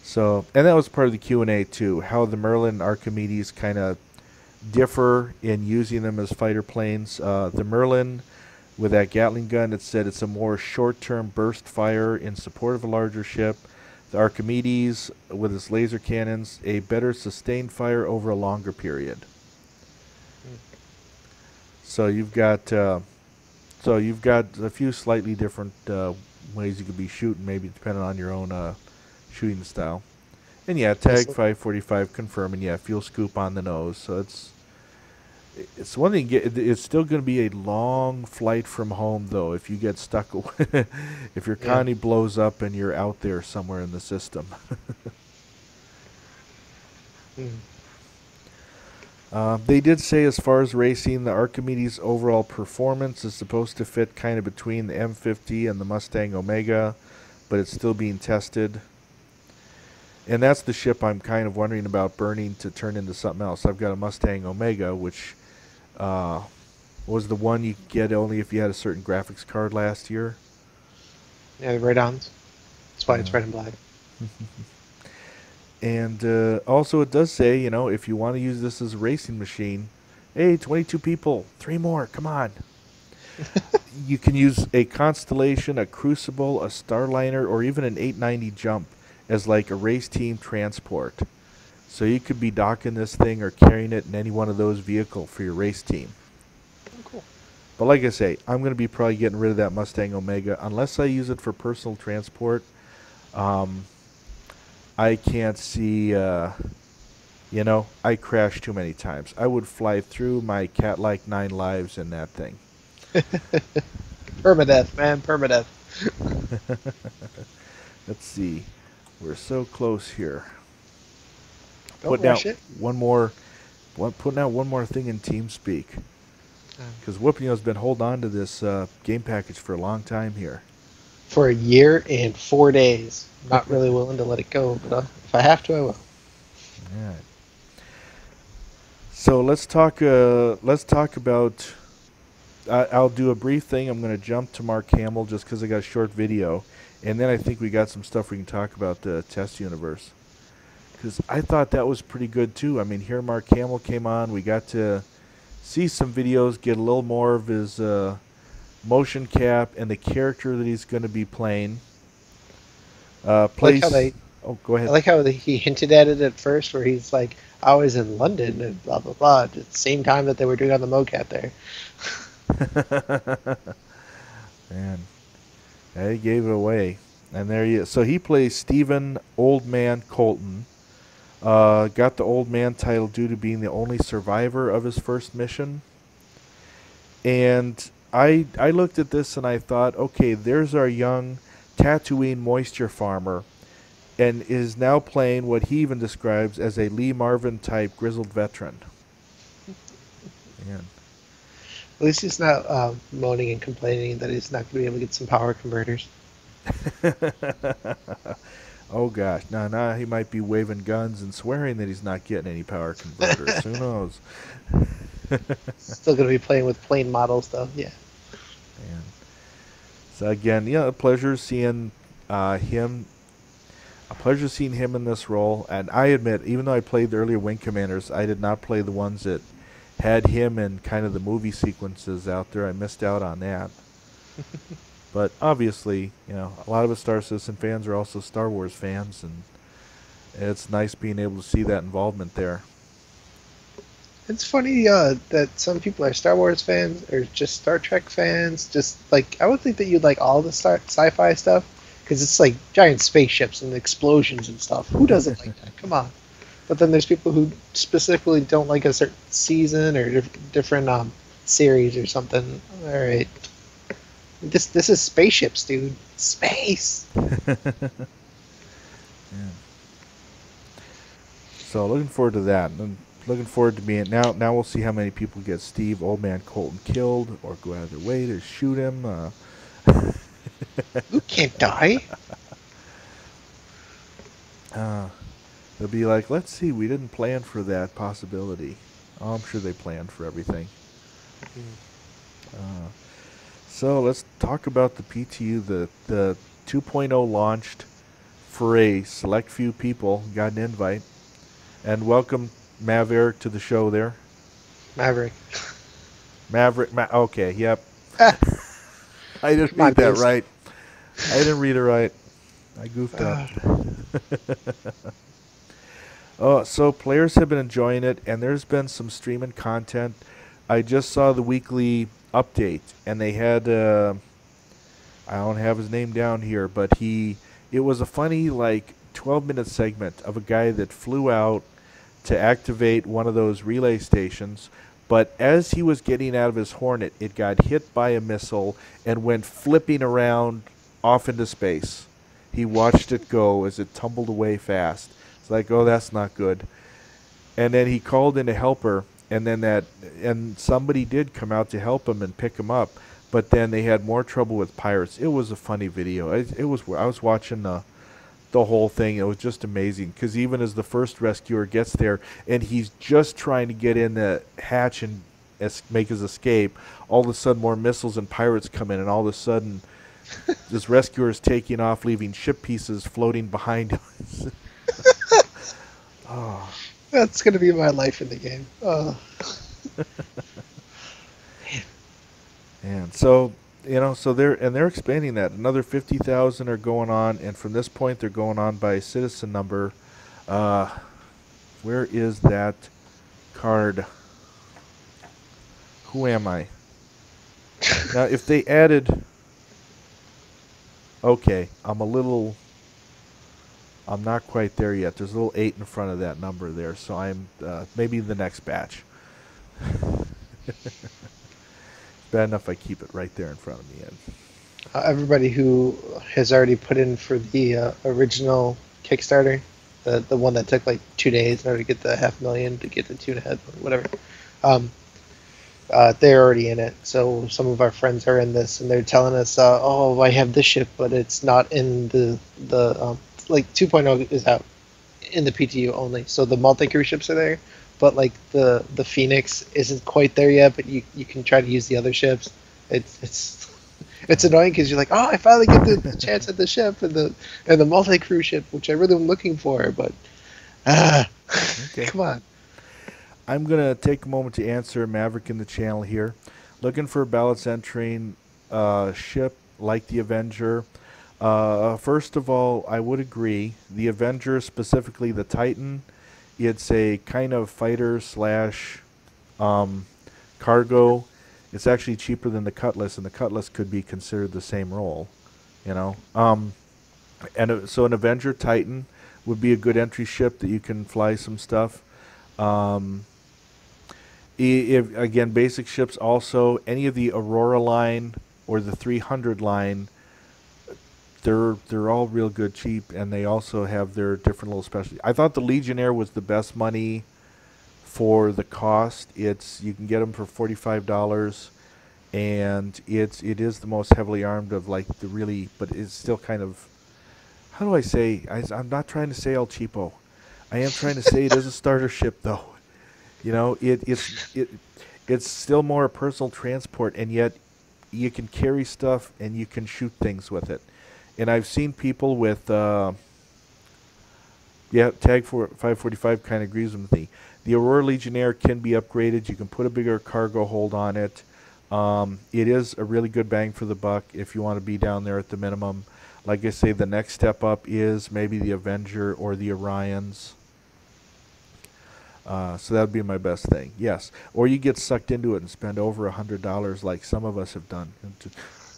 A: So, and that was part of the Q&A too, how the Merlin and Archimedes kind of differ in using them as fighter planes. The Merlin, with that Gatling gun, it said it's a more short-term burst fire in support of a larger ship. The Archimedes, with its laser cannons, a better sustained fire over a longer period. So you've got a few slightly different ways you could be shooting, maybe depending on your own shooting style. And yeah, tag 545 confirming. Yeah, fuel scoop on the nose. So it's one thing. It's still going to be a long flight from home, though. If you get stuck, if your
B: Yeah.
A: Connie blows up and you're out there somewhere in the system.
B: Mm.
A: They did say, as far as racing, the Archimedes' overall performance is supposed to fit kind of between the M50 and the Mustang Omega, but it's still being tested. And that's the ship I'm kind of wondering about burning to turn into something else. I've got a Mustang Omega, which was the one you get only if you had a certain graphics card last year.
B: Yeah, the Red-Ons. That's why it's red and black.
A: And also it does say, if you want to use this as a racing machine, hey, 22 people, 3 more, come on. You can use a Constellation, a Crucible, a Starliner, or even an 890 Jump as like a race team transport. So you could be docking this thing or carrying it in any one of those vehicles for your race team.
B: Oh, cool.
A: But like I say, I'm going to be probably getting rid of that Mustang Omega unless I use it for personal transport. I can't see, I crashed too many times. I would fly through my cat-like 9 lives in that thing.
B: Permadeath, man, permadeath.
A: Let's see. We're so close here.
B: Don't rush it.
A: Putting out one more thing in TeamSpeak. Because Woopnyo's been holding on to this game package for a long time here.
B: For a year and 4 days. Not really willing to let it go, but if I have to, I will.
A: All right. So let's talk about. I'll do a brief thing. I'm going to jump to Mark Hamill just because I got a short video, and then I think we got some stuff we can talk about the test universe. Because I thought that was pretty good too. I mean, here Mark Hamill came on. We got to see some videos, get a little more of his motion cap and the character that he's going to be playing.
B: Like how
A: oh, go ahead.
B: I like how he hinted at it at first, where he's like, I was in London and blah, blah, blah, at the same time that they were doing on the mocap there.
A: Man, yeah, he gave it away. And there he is. So he plays Stephen Old Man Colton. Got the Old Man title due to being the only survivor of his first mission. And I looked at this and I thought, okay, there's our young Tatooine moisture farmer, and is now playing what he even describes as a Lee Marvin type grizzled veteran. Man.
B: At least he's not moaning and complaining that he's not going to be able to get some power converters.
A: Oh gosh, now he might be waving guns and swearing that he's not getting any power converters. Who knows?
B: Still going to be playing with plain models, though. Yeah.
A: Man. So again, a pleasure seeing him. A pleasure seeing him in this role. And I admit, even though I played the earlier Wing Commanders, I did not play the ones that had him in kind of the movie sequences out there. I missed out on that. But obviously, a lot of us Star Citizen fans are also Star Wars fans, and it's nice being able to see that involvement there.
B: It's funny that some people are Star Wars fans or just Star Trek fans. Just like, I would think that you'd like all the sci-fi stuff, because it's like giant spaceships and explosions and stuff. Who doesn't like that? Come on. But then there's people who specifically don't like a certain season or different series or something. All right. This is spaceships, dude. Space.
A: Yeah. So looking forward to that. And looking forward to being now we'll see how many people get Steve Old Man Colton killed or go out of their way to shoot him.
B: Luke can't die.
A: They'll be like, let's see, we didn't plan for that possibility. Oh, I'm sure they planned for everything. So let's talk about the PTU. The 2.0 launched for a select few people got an invite. And welcome Maverick to the show there.
B: Maverick.
A: Okay, yep.
B: Ah,
A: I didn't
B: come on,
A: read that
B: Goose.
A: right. I didn't read it right. I goofed up.
B: Uh,
A: Oh, so players have been enjoying it, and there's been some streaming content. I just saw the weekly update, and they had I don't have his name down here, but it was a funny like 12-minute segment of a guy that flew out to activate one of those relay stations, but as he was getting out of his Hornet, it got hit by a missile and went flipping around off into space. He watched it go as it tumbled away fast. It's like, oh, that's not good. And then he called in a helper, and somebody did come out to help him and pick him up. But then they had more trouble with pirates. It was a funny video. I was watching the whole thing. It was just amazing because even as the first rescuer gets there and he's just trying to get in the hatch and make his escape, all of a sudden more missiles and pirates come in, and all of a sudden this rescuer is taking off, leaving ship pieces floating behind him. Oh.
B: that's gonna be my life in the game.
A: And so, so they're expanding that. Another 50,000 are going on, and from this point they're going on by citizen number. Uh, where is that card? Who am I? Now, if they added, okay, I'm not quite there yet. There's a little 8 in front of that number there, so I'm maybe the next batch. Bad enough I keep it right there in front of me.
B: Everybody who has already put in for the original Kickstarter, the one that took like 2 days in order to get the 500,000 to get the 2.5, whatever. Um, they're already in it. So some of our friends are in this, and they're telling us, "Oh, I have this ship, but it's not in the like 2.0 is out in the PTU only. So the multi crew ships are there, but like the Phoenix isn't quite there yet. But you can try to use the other ships. It's annoying because you're like, oh, I finally get the chance at the ship and the multi crew ship, which I really am looking for, but
A: Okay.
B: come on."
A: I'm going to take a moment to answer Maverick in the channel here. Looking for a balance entering ship like the Avenger. First of all, I would agree. The Avenger, specifically the Titan, it's a kind of fighter slash cargo. It's actually cheaper than the Cutlass, and the Cutlass could be considered the same role, you know. So an Avenger Titan would be a good entry ship that you can fly some stuff. Again, basic ships also, any of the Aurora line or the 300 line, they're all real good cheap, and they also have their different little specialties. I thought the Legionnaire was the best money for the cost. You can get them for $45, and it is the most heavily armed of like the really, but it's still kind of, how do I say? I'm not trying to say El Cheapo. I am trying to say it is a starter ship though. You know, it's still more a personal transport, and yet you can carry stuff and you can shoot things with it. And I've seen people with, Tag 545 kind of agrees with me. The Aurora Legionnaire can be upgraded. You can put a bigger cargo hold on it. It is a really good bang for the buck if you want to be down there at the minimum. Like I say, the next step up is maybe the Avenger or the Orions. So that would be my best thing. Yes. Or you get sucked into it and spend over $100 like some of us have done.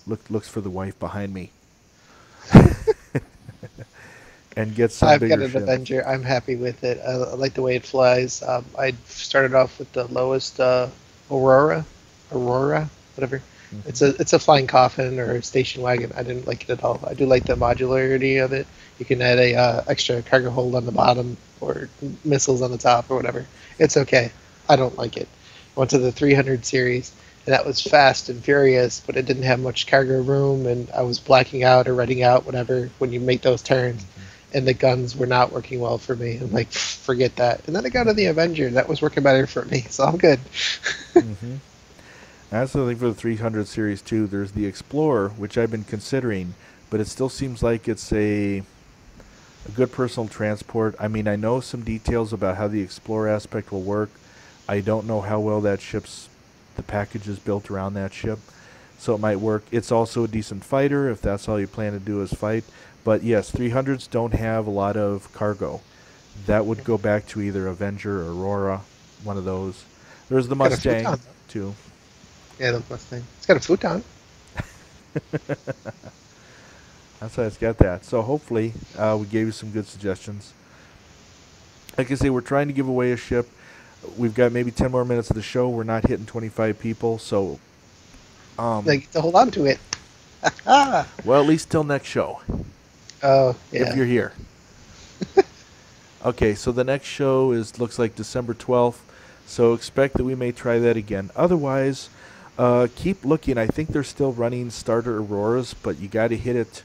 A: Looks for the wife behind me. And get some
B: I've
A: bigger
B: got an
A: ship.
B: Avenger. I'm happy with it. I like the way it flies. I started off with the lowest Aurora, whatever.
A: Mm-hmm.
B: It's a flying coffin or a station wagon. I didn't like it at all. I do like the modularity of it. You can add a extra cargo hold on the bottom or missiles on the top or whatever. It's okay. I don't like it. I went to the 300 series, and that was fast and furious, but it didn't have much cargo room, and I was blacking out or reading out, whatever, when you make those turns.
A: Mm-hmm.
B: And the guns were not working well for me. I'm like, forget that. And then I got to the Avenger. That was working better for me, so I'm good.
A: Mm-hmm. That's the thing for the 300 series too. There's the Explorer, which I've been considering, but it still seems like it's a a good personal transport. I mean, I know some details about how the Explorer aspect will work. I don't know how well the package is built around that ship, so it might work. It's also a decent fighter if that's all you plan to do is fight. But yes, 300s don't have a lot of cargo. That would go back to either Avenger or Aurora, one of those. There's the
B: Got a
A: Mustang
B: futon though.
A: too.
B: Yeah, the Mustang. It's got a futon.
A: That's why it's got that. So hopefully, we gave you some good suggestions. Like I say, we're trying to give away a ship. We've got maybe 10 more minutes of the show. We're not hitting 25 people, so
B: Like to hold on to it. Ah.
A: well, at least till next show,
B: Oh
A: if
B: yeah.
A: you're here. Okay, so the next show looks like December 12th. So expect that we may try that again. Otherwise, keep looking. I think they're still running starter Auroras, but you got to hit it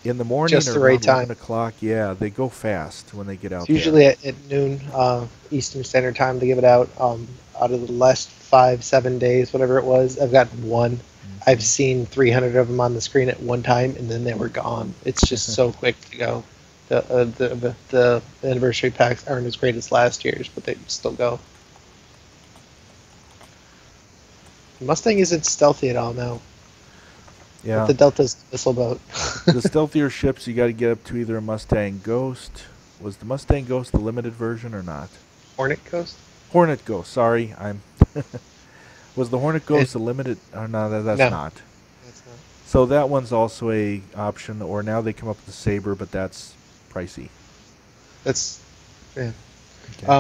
A: in the morning
B: Just
A: or
B: the right
A: around
B: time.
A: 11 o'clock. Yeah, they go fast when they get
B: It's
A: out there.
B: usually at noon Eastern Standard Time to give it out. Out of the last 5, 7 days, whatever it was, I've got one. I've
A: Hmm.
B: seen 300 of them on the screen at one time, and then they were gone. It's just so quick to go. The anniversary packs aren't as great as last year's, but they still go. Mustang isn't stealthy at all now, but
A: Yeah.
B: the Delta's the missile boat.
A: The stealthier ships, you got to get up to either a Mustang Ghost. Was the Mustang Ghost the limited version or not?
B: Hornet Coast.
A: Hornet Ghost. Sorry, I'm. Was the Hornet
B: It,
A: Ghost a limited? Or no, that's
B: no,
A: not.
B: that's not.
A: So that one's also a option. Or now they come up with the Saber, but that's pricey.
B: That's yeah.
A: Okay.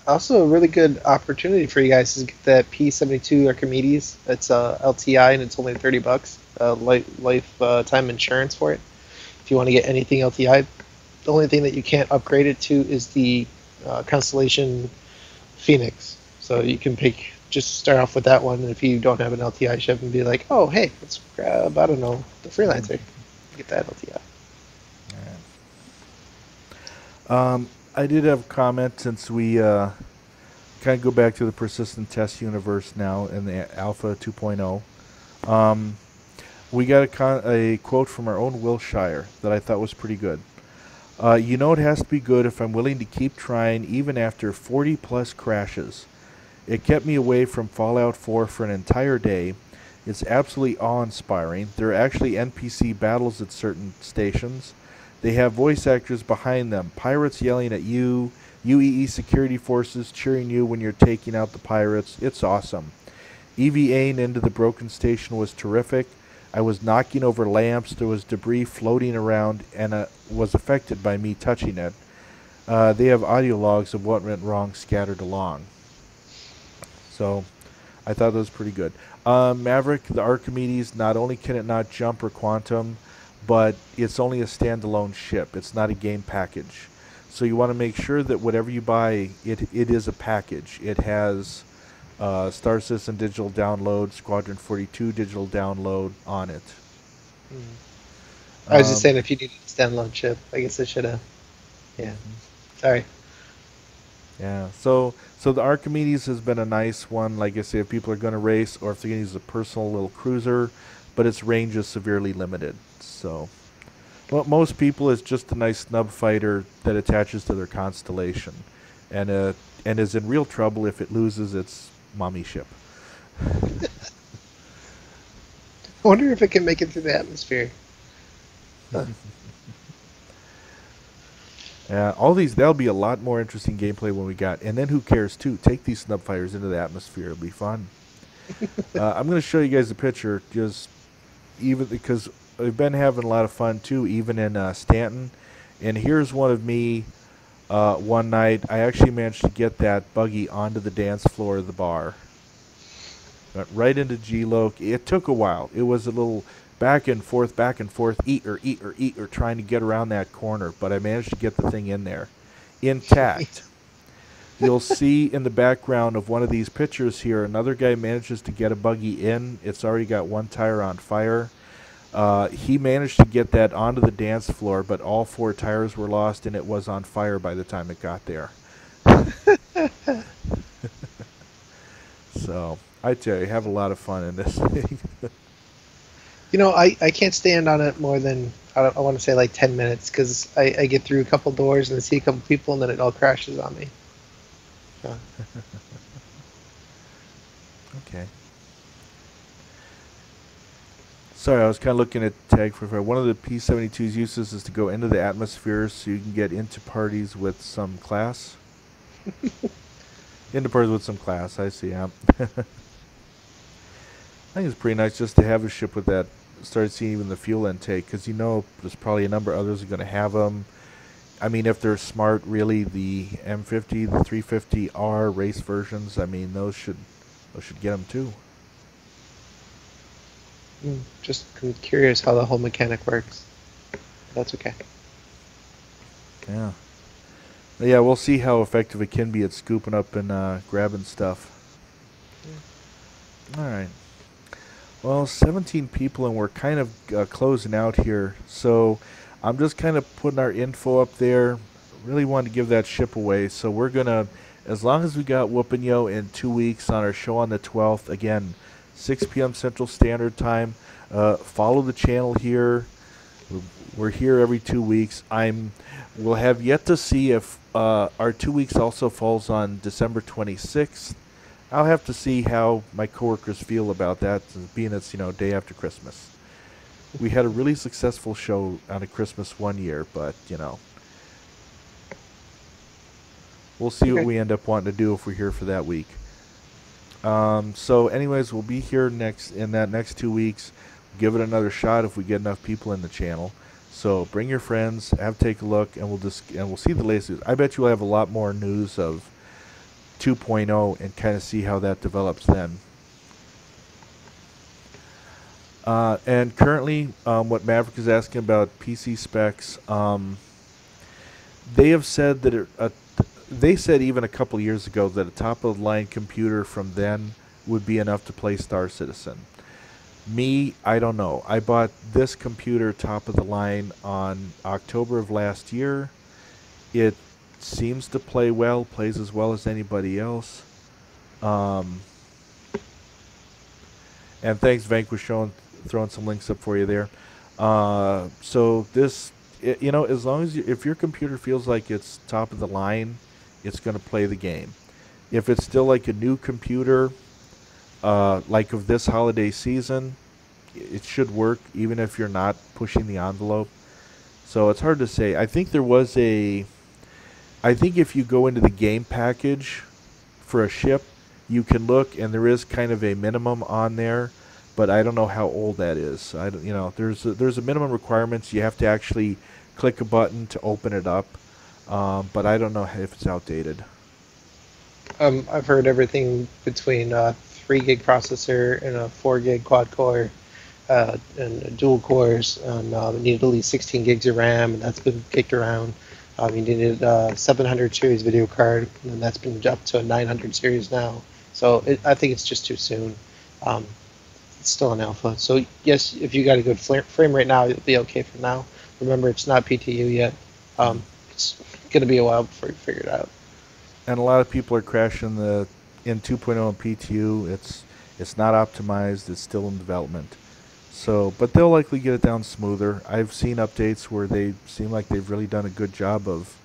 B: Also, a really good opportunity for you guys is to get that P-72 Archimedes. It's LTI and it's only $30. Lifetime insurance for it. If you want to get anything LTI, the only thing that you can't upgrade it to is the Constellation Phoenix. So you can just start off with that one. And if you don't have an LTI ship, and be like, oh hey, let's grab I don't know the Freelancer, get that LTI.
A: I did have a comment since we kind of go back to the persistent test universe now in the Alpha 2.0. We got a quote from our own Will Shire that I thought was pretty good. You know it has to be good if I'm willing to keep trying even after 40 plus crashes. It kept me away from Fallout 4 for an entire day. It's absolutely awe-inspiring. There are actually NPC battles at certain stations. They have voice actors behind them, pirates yelling at you, UEE security forces cheering you when you're taking out the pirates. It's awesome. EVAing into the broken station was terrific. I was knocking over lamps. There was debris floating around and was affected by me touching it. They have audio logs of what went wrong scattered along. So I thought that was pretty good. Maverick, the Archimedes, not only can it not jump or quantum, but it's only a standalone ship. It's not a game package. So you want to make sure that whatever you buy, it is a package. It has Star Citizen digital download, Squadron 42 digital download on it.
B: I was just
A: Um,
B: saying if you needed a standalone chip, I guess I should have. Yeah.
A: mhm.
B: Sorry.
A: Yeah. So the Archimedes has been a nice one. Like I say, if people are going to race or if they're going to use a personal little cruiser, but its range is severely limited. So what most people is just a nice snub fighter that attaches to their constellation, and is in real trouble if it loses its mommy ship.
B: I wonder if it can make it through the atmosphere. Huh.
A: Yeah, all these that'll be a lot more interesting gameplay when we got. And then who cares too? Take these snub fighters into the atmosphere. It'll be fun. I'm going to show you guys a picture, just even because we've been having a lot of fun too, even in Stanton. And here's one of me one night. I actually managed to get that buggy onto the dance floor of the bar. Went right into G-Loc. It took a while. It was a little back and forth, eat or trying to get around that corner. But I managed to get the thing in there, intact. You'll see in the background of one of these pictures here, another guy manages to get a buggy in. It's already got one tire on fire. He managed to get that onto the dance floor, but all four tires were lost, and it was on fire by the time it got there. So I tell you, have a lot of fun in this thing.
B: I can't stand on it more than I want to say like 10 minutes because I get through a couple doors and I see a couple people and then it all crashes on me. Uh,
A: Okay. Sorry, I was kind of looking at tag for one of the P-72's uses is to go into the atmosphere so you can get into parties with some class. Into parties with some class, I see, yeah. I think it's pretty nice just to have a ship with that. Start seeing even the fuel intake, because you know there's probably a number of others are going to have them. I mean, if they're smart, really, the M50, the 350R race versions, I mean, those should get them too.
B: just curious how the whole mechanic works. That's okay.
A: Yeah. Yeah, we'll see how effective it can be at scooping up and grabbing stuff. All right. Well, 17 people, and we're kind of closing out here. So I'm just kind of putting our info up there. Really wanted to give that ship away. So we're going to, as long as we got Woopnyo in 2 weeks on our show on the 12th, again, 6 p.m. Central Standard Time. Follow the channel here. We're here every 2 weeks. We'll have yet to see if our 2 weeks also falls on December 26th. I'll have to see how my coworkers feel about that, being it's day after Christmas. We had a really successful show on a Christmas one year, but we'll see what we end up wanting to do if we're here for that week. So, anyways, we'll be here in that next 2 weeks. Give it another shot if we get enough people in the channel. So bring your friends, take a look, and we'll see the latest news. I bet you will have a lot more news of 2.0 and kind of see how that develops then. And currently, what Maverick is asking about PC specs, they have said that they said even a couple years ago that a top-of-the-line computer from then would be enough to play Star Citizen. Me, I don't know. I bought this computer top of the line on October of last year. It seems to play well, plays as well as anybody else. And thanks, Vanquish, throwing some links up for you there. So this, as long as if your computer feels like it's top of the line, it's going to play the game. If it's still like a new computer, like of this holiday season, it should work even if you're not pushing the envelope. So it's hard to say. I think if you go into the game package for a ship, you can look, and there is kind of a minimum on there, but I don't know how old that is. There's a minimum requirements. You have to actually click a button to open it up, but I don't know if it's outdated.
B: I've heard everything between 3 gig processor and a 4 gig quad core and dual cores, and it needed at least 16 gigs of RAM, and that's been kicked around. You needed a 700 series video card, and that's been up to a 900 series now. So I think it's just too soon. It's still an alpha. So yes, if you got a good frame rate now, it'll be okay for now. Remember, it's not PTU yet. It's going to be a while before you figure it out.
A: And a lot of people are crashing in 2.0 and PTU. It's not optimized. It's still in development. So, but they'll likely get it down smoother. I've seen updates where they seem like they've really done a good job of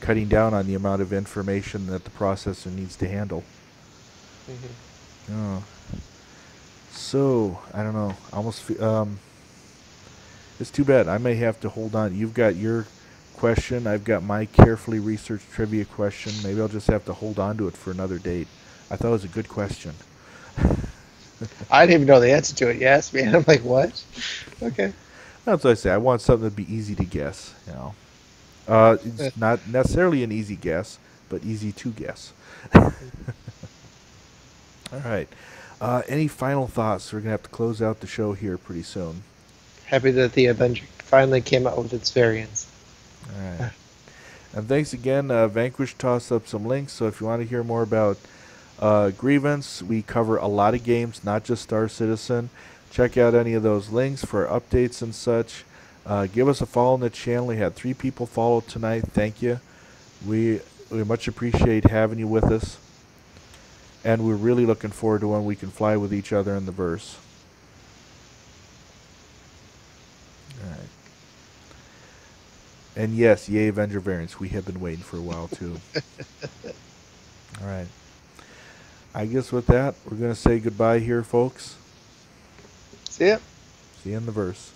A: cutting down on the amount of information that the processor needs to handle. Oh. So, I don't know. It's too bad. I may have to hold on. You've got your question. I've got my carefully researched trivia question. Maybe I'll just have to hold on to it for another date. I thought it was a good question.
B: I didn't even know the answer to it. You asked me, and I'm like, what? Okay.
A: That's what I say. I want something to be easy to guess. It's not necessarily an easy guess, but easy to guess. All right. Any final thoughts? We're gonna have to close out the show here pretty soon.
B: Happy that the Avenger finally came out with its variants.
A: All right. And thanks again. Vanquish tossed up some links, so if you want to hear more about Grievance, we cover a lot of games, not just Star Citizen. Check out any of those links for updates and such. Give us a follow on the channel. We had 3 people follow tonight. Thank you. We much appreciate having you with us. And we're really looking forward to when we can fly with each other in the verse. All right. And yes, yay Avenger variants. We have been waiting for a while too. All right. I guess with that, we're going to say goodbye here, folks.
B: See ya.
A: See you in the verse.